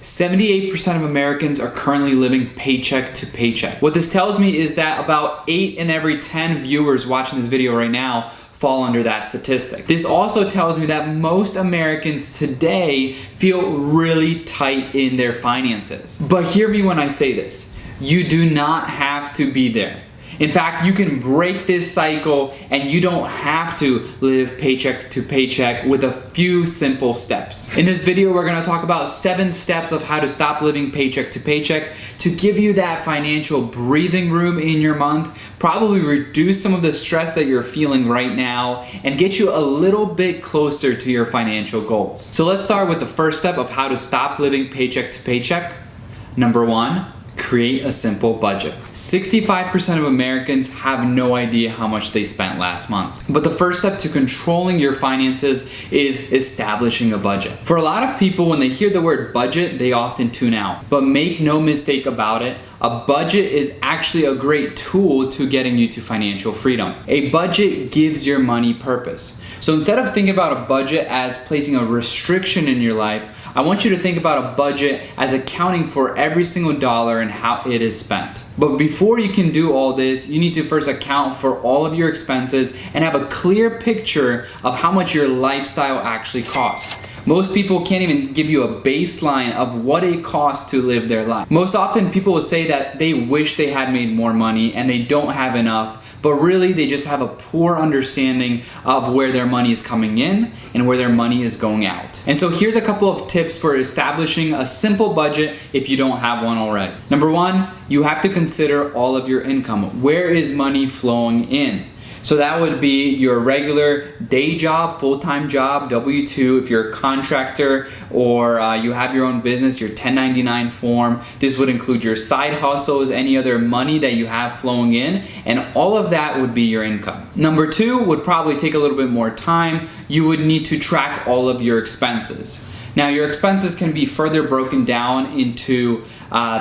78% of Americans are currently living paycheck to paycheck. What this tells me is that about 8 in every 10 viewers watching this video right now fall under that statistic. This also tells me that most Americans today feel really tight in their finances. But hear me when I say this. You do not have to be there. In fact, you can break this cycle and you don't have to live paycheck to paycheck with a few simple steps. In this video, we're gonna talk about 7 steps of how to stop living paycheck to paycheck to give you that financial breathing room in your month, probably reduce some of the stress that you're feeling right now, and get you a little bit closer to your financial goals. So let's start with the first step of how to stop living paycheck to paycheck. Number 1, create a simple budget. 65% of Americans have no idea how much they spent last month. But the first step to controlling your finances is establishing a budget. For a lot of people, when they hear the word budget, they often tune out. But make no mistake about it, a budget is actually a great tool to getting you to financial freedom. A budget gives your money purpose. So instead of thinking about a budget as placing a restriction in your life, I want you to think about a budget as accounting for every single dollar and how it is spent. But before you can do all this, you need to first account for all of your expenses and have a clear picture of how much your lifestyle actually costs. Most people can't even give you a baseline of what it costs to live their life. Most often people will say that they wish they had made more money and they don't have enough, but really they just have a poor understanding of where their money is coming in and where their money is going out. And so here's a couple of tips for establishing a simple budget if you don't have one already. Number 1, you have to consider all of your income. Where is money flowing in? So that would be your regular day job, full-time job, W-2 if you're a contractor, or you have your own business, your 1099 form. This would include your side hustles, any other money that you have flowing in, and all of that would be your income. Number 2 would probably take a little bit more time. You would need to track all of your expenses. Now, your expenses can be further broken down into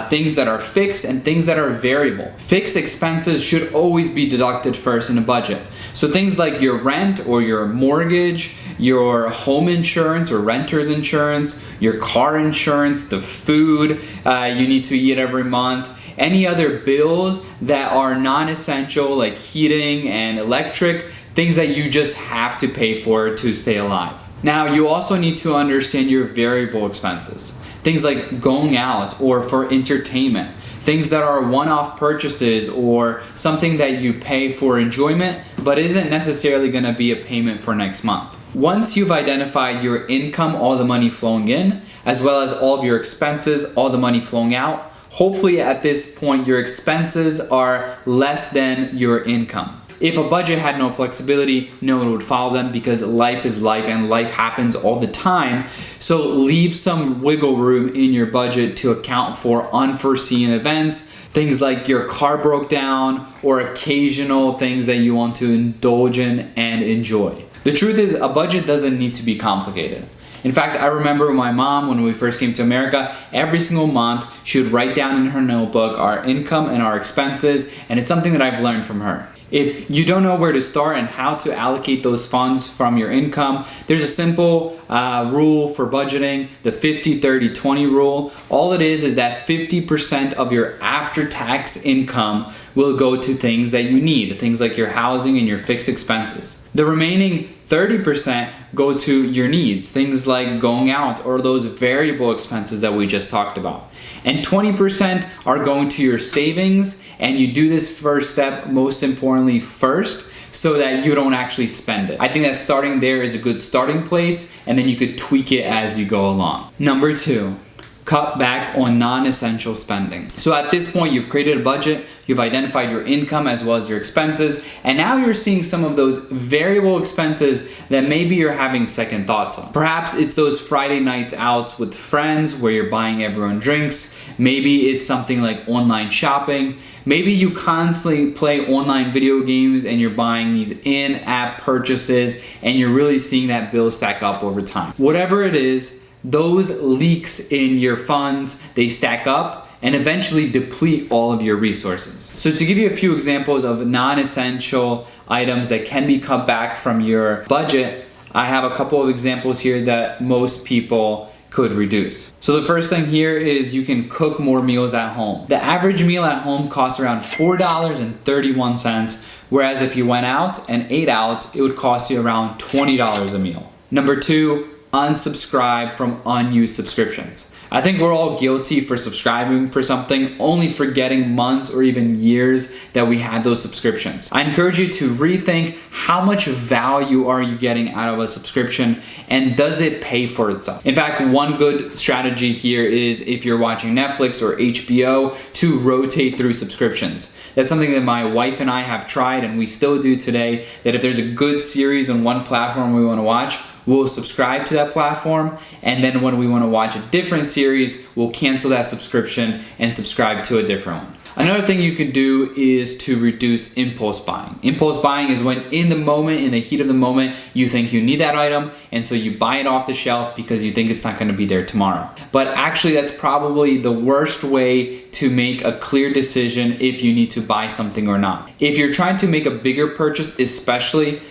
things that are fixed and things that are variable. Fixed expenses should always be deducted first in a budget. So things like your rent or your mortgage, your home insurance or renter's insurance, your car insurance, the food you need to eat every month, any other bills that are non-essential like heating and electric, things that you just have to pay for to stay alive. Now, you also need to understand your variable expenses. Things like going out or for entertainment. Things that are one-off purchases or something that you pay for enjoyment but isn't necessarily going to be a payment for next month. Once you've identified your income, all the money flowing in, as well as all of your expenses, all the money flowing out, hopefully at this point your expenses are less than your income. If a budget had no flexibility, no one would follow them because life is life and life happens all the time. So leave some wiggle room in your budget to account for unforeseen events, things like your car broke down or occasional things that you want to indulge in and enjoy. The truth is, a budget doesn't need to be complicated. In fact, I remember my mom, when we first came to America, every single month she would write down in her notebook our income and our expenses, and it's something that I've learned from her. If you don't know where to start and how to allocate those funds from your income, there's a simple rule for budgeting, the 50-30-20 rule. All it is that 50% of your after-tax income will go to things that you need, things like your housing and your fixed expenses. The remaining 30% go to your needs, things like going out or those variable expenses that we just talked about. And 20% are going to your savings, and you do this first step, most importantly first, so that you don't actually spend it. I think that starting there is a good starting place, and then you could tweak it as you go along. Number 2, cut back on non-essential spending. So at this point, you've created a budget, you've identified your income as well as your expenses, and now you're seeing some of those variable expenses that maybe you're having second thoughts on. Perhaps it's those Friday nights out with friends where you're buying everyone drinks. Maybe it's something like online shopping. Maybe you constantly play online video games and you're buying these in-app purchases and you're really seeing that bill stack up over time. Whatever it is, those leaks in your funds, they stack up and eventually deplete all of your resources. So to give you a few examples of non-essential items that can be cut back from your budget, I have a couple of examples here that most people could reduce. So the first thing here is you can cook more meals at home. The average meal at home costs around $4.31, whereas if you went out and ate out, it would cost you around $20 a meal. Number 2, unsubscribe from unused subscriptions. I think we're all guilty for subscribing for something, only forgetting months or even years that we had those subscriptions. I encourage you to rethink how much value are you getting out of a subscription, and does it pay for itself? In fact, one good strategy here is, if you're watching Netflix or HBO, to rotate through subscriptions. That's something that my wife and I have tried, and we still do today, that if there's a good series on one platform we want to watch, we'll subscribe to that platform, and then when we want to watch a different series, we'll cancel that subscription and subscribe to a different one. Another thing you can do is to reduce impulse buying. Impulse buying is when in the moment, in the heat of the moment, you think you need that item, and so you buy it off the shelf because you think it's not going to be there tomorrow. But actually, that's probably the worst way to make a clear decision if you need to buy something or not. If you're trying to make a bigger purchase, especially,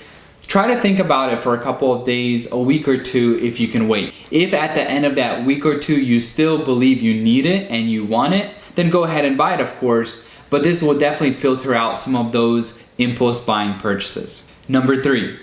try to think about it for a couple of days, a week or two, if you can wait. If at the end of that week or two you still believe you need it and you want it, then go ahead and buy it, of course, but this will definitely filter out some of those impulse buying purchases. Number 3,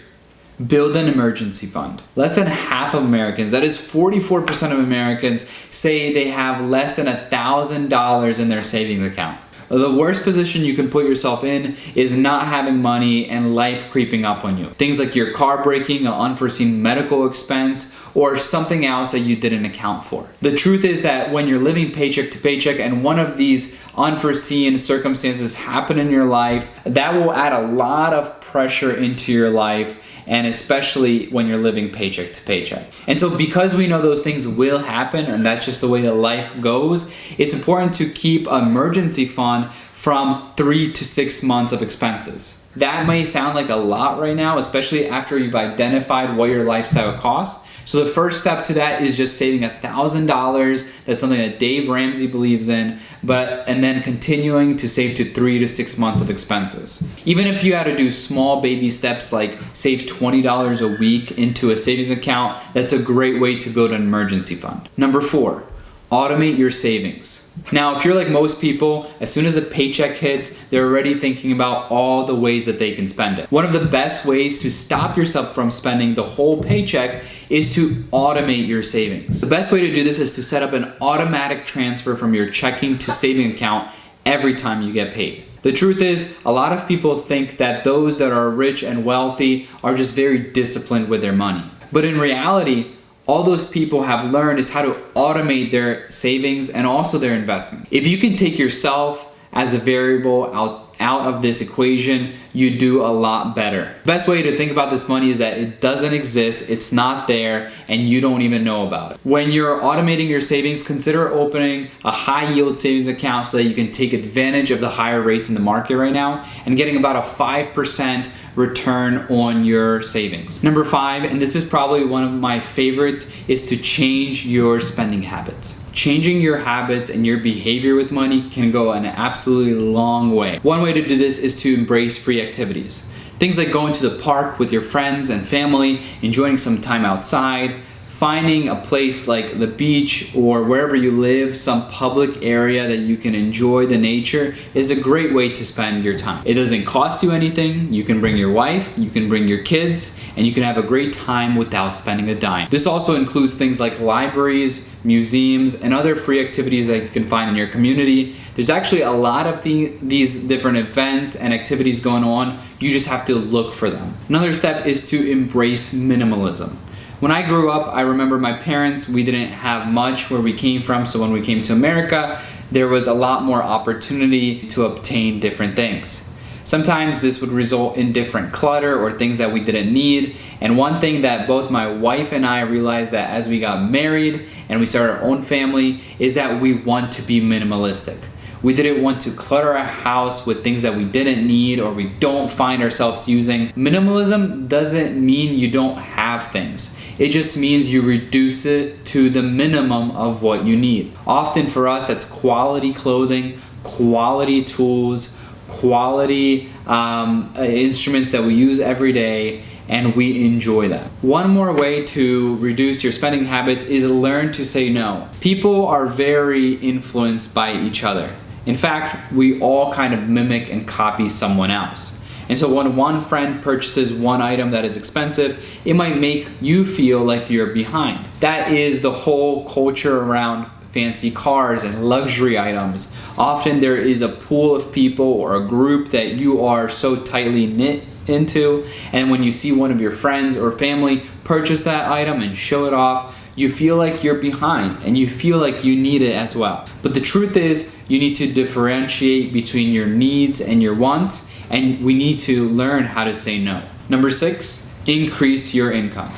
build an emergency fund. Less than half of Americans, that is 44% of Americans, say they have less than $1,000 in their savings account. The worst position you can put yourself in is not having money and life creeping up on you. Things like your car breaking, an unforeseen medical expense, or something else that you didn't account for. The truth is that when you're living paycheck to paycheck and one of these unforeseen circumstances happen in your life, that will add a lot of pressure into your life, and especially when you're living paycheck to paycheck. And so because we know those things will happen, and that's just the way that life goes, it's important to keep an emergency fund from 3 to 6 months of expenses. That may sound like a lot right now, especially after you've identified what your lifestyle costs. So the first step to that is just saving $1,000. That's something that Dave Ramsey believes in, and then continuing to save to 3 to 6 months of expenses. Even if you had to do small baby steps like save $20 a week into a savings account, that's a great way to build an emergency fund. Number 4, automate your savings. Now, if you're like most people, as soon as the paycheck hits, they're already thinking about all the ways that they can spend it. One of the best ways to stop yourself from spending the whole paycheck is to automate your savings. The best way to do this is to set up an automatic transfer from your checking to saving account every time you get paid. The truth is, a lot of people think that those that are rich and wealthy are just very disciplined with their money. But in reality, all those people have learned is how to automate their savings and also their investment. If you can take yourself as the variable out of this equation, you do a lot better. The best way to think about this money is that it doesn't exist, it's not there, and you don't even know about it. When you're automating your savings, consider opening a high yield savings account so that you can take advantage of the higher rates in the market right now and getting about a 5% return on your savings. Number 5, and this is probably one of my favorites, is to change your spending habits. Changing your habits and your behavior with money can go an absolutely long way. One way to do this is to embrace free activities. Things like going to the park with your friends and family, enjoying some time outside, finding a place like the beach or wherever you live, some public area that you can enjoy the nature, is a great way to spend your time. It doesn't cost you anything. You can bring your wife, you can bring your kids, and you can have a great time without spending a dime. This also includes things like libraries, museums, and other free activities that you can find in your community. There's actually a lot of these different events and activities going on. You just have to look for them. Another step is to embrace minimalism. When I grew up, I remember my parents, we didn't have much where we came from, so when we came to America, there was a lot more opportunity to obtain different things. Sometimes this would result in different clutter or things that we didn't need, and one thing that both my wife and I realized that as we got married and we started our own family is that we want to be minimalistic. We didn't want to clutter our house with things that we didn't need or we don't find ourselves using. Minimalism doesn't mean you don't have things. It just means you reduce it to the minimum of what you need. Often for us, that's quality clothing, quality tools, quality instruments that we use every day, and we enjoy that. One more way to reduce your spending habits is learn to say no. People are very influenced by each other. In fact, we all kind of mimic and copy someone else. And so when one friend purchases one item that is expensive, it might make you feel like you're behind. That is the whole culture around fancy cars and luxury items. Often there is a pool of people or a group that you are so tightly knit into, and when you see one of your friends or family purchase that item and show it off, you feel like you're behind and you feel like you need it as well. But the truth is, you need to differentiate between your needs and your wants, and we need to learn how to say no. Number 6, increase your income.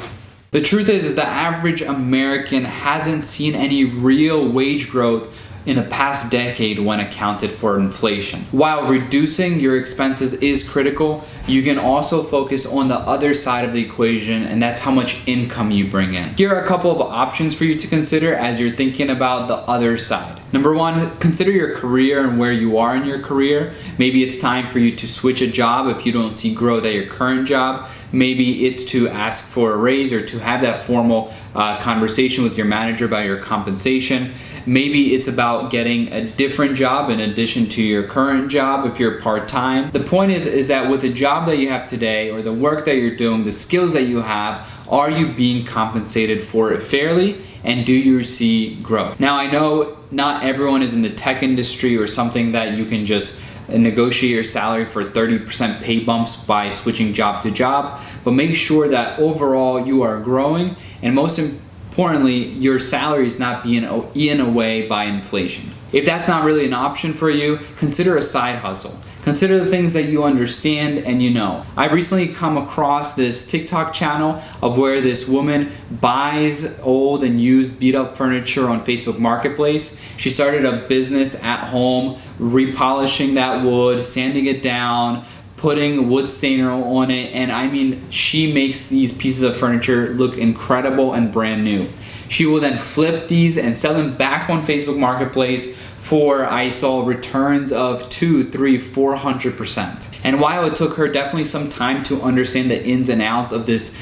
The truth is the average American hasn't seen any real wage growth in the past decade when accounted for inflation. While reducing your expenses is critical, you can also focus on the other side of the equation, and that's how much income you bring in. Here are a couple of options for you to consider as you're thinking about the other side. Number 1, consider your career and where you are in your career. Maybe it's time for you to switch a job if you don't see growth at your current job. Maybe it's to ask for a raise or to have that formal conversation with your manager about your compensation. Maybe it's about getting a different job in addition to your current job if you're part-time. The point is that with the job that you have today or the work that you're doing, the skills that you have, are you being compensated for it fairly, and do you see growth? Now, I know not everyone is in the tech industry or something that you can just negotiate your salary for 30% pay bumps by switching job to job, but make sure that overall you are growing, and most importantly, your salary is not being eaten away by inflation. If that's not really an option for you, consider a side hustle. Consider the things that you understand and you know. I've recently come across this TikTok channel of where this woman buys old and used beat up furniture on Facebook Marketplace. She started a business at home, repolishing that wood, sanding it down, putting wood stainer on it, and I mean, she makes these pieces of furniture look incredible and brand new. She will then flip these and sell them back on Facebook Marketplace for, I saw, returns of 200, 300, 400%. And while it took her definitely some time to understand the ins and outs of this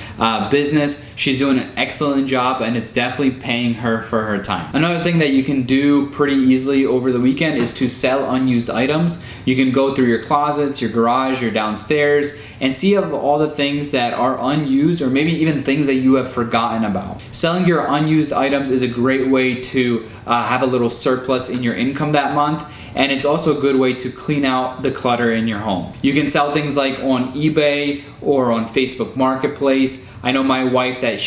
business, she's doing an excellent job, and it's definitely paying her for her time. Another thing that you can do pretty easily over the weekend is to sell unused items. You can go through your closets, your garage, your downstairs, and see of all the things that are unused, or maybe even things that you have forgotten about. Selling your unused items is a great way to have a little surplus in your income that month, and it's also a good way to clean out the clutter in your home. You can sell things like on eBay or on Facebook Marketplace. I know my wife that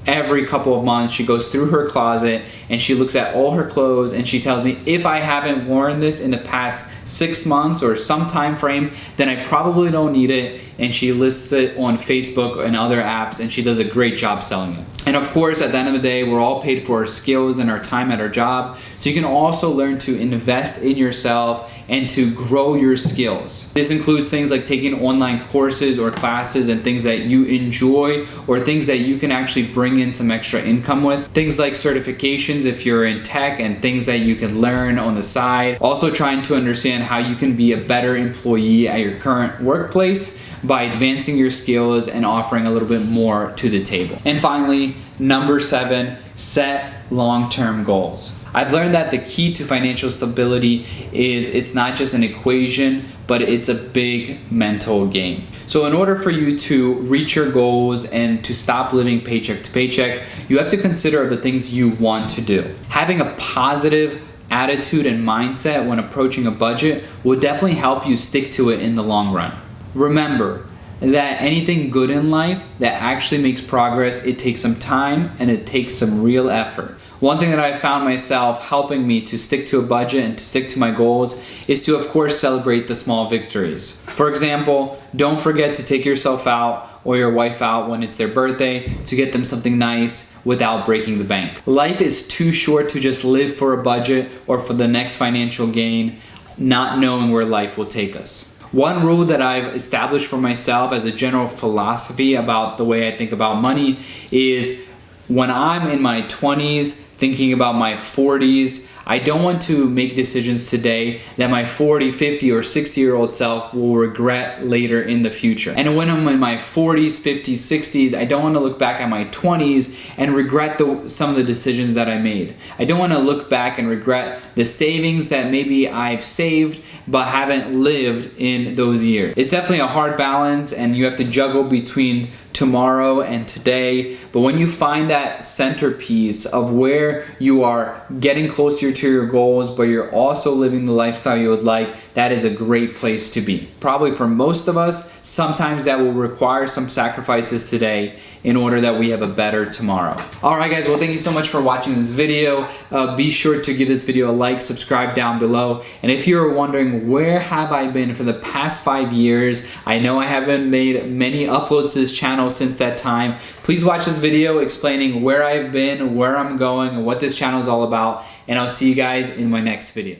every couple of months she goes through her closet and she looks at all her clothes, and she tells me if I haven't worn this in the past 6 months or some time frame, then I probably don't need it, and she lists it on Facebook and other apps, and she does a great job selling it. And of course, at the end of the day, we're all paid for our skills and our time at our job, so you can also learn to invest in yourself and to grow your skills. This includes things like taking online courses or classes and things that you enjoy, or things that you can actually bring in some extra income with. Things like certifications if you're in tech, and things that you can learn on the side. Also trying to understand how you can be a better employee at your current workplace by advancing your skills and offering a little bit more to the table. And finally, number 7, set long-term goals. I've learned that the key to financial stability is it's not just an equation, but it's a big mental game. So in order for you to reach your goals and to stop living paycheck to paycheck, you have to consider the things you want to do. Having a positive attitude and mindset when approaching a budget will definitely help you stick to it in the long run. Remember that anything good in life that actually makes progress, it takes some time and it takes some real effort. One thing that I found myself helping me to stick to a budget and to stick to my goals is to, of course, celebrate the small victories. For example, don't forget to take yourself out or your wife out when it's their birthday to get them something nice without breaking the bank. Life is too short to just live for a budget or for the next financial gain, not knowing where life will take us. One rule that I've established for myself as a general philosophy about the way I think about money is when I'm in my 20s, thinking about my 40s. I don't want to make decisions today that my 40, 50, or 60-year-old self will regret later in the future. And when I'm in my 40s, 50s, 60s, I don't want to look back at my 20s and regret some of the decisions that I made. I don't want to look back and regret the savings that maybe I've saved but haven't lived in those years. It's definitely a hard balance, and you have to juggle between tomorrow and today. But when you find that centerpiece of where you are getting closer to your goals, but you're also living the lifestyle you would like, that is a great place to be. Probably for most of us, sometimes that will require some sacrifices today in order that we have a better tomorrow. All right, guys, well, thank you so much for watching this video. Be sure to give this video a like, subscribe down below. And if you're wondering, where have I been for the past 5 years? I know I haven't made many uploads to this channel since that time. Please watch this video explaining where I've been, where I'm going, and what this channel is all about. And I'll see you guys in my next video.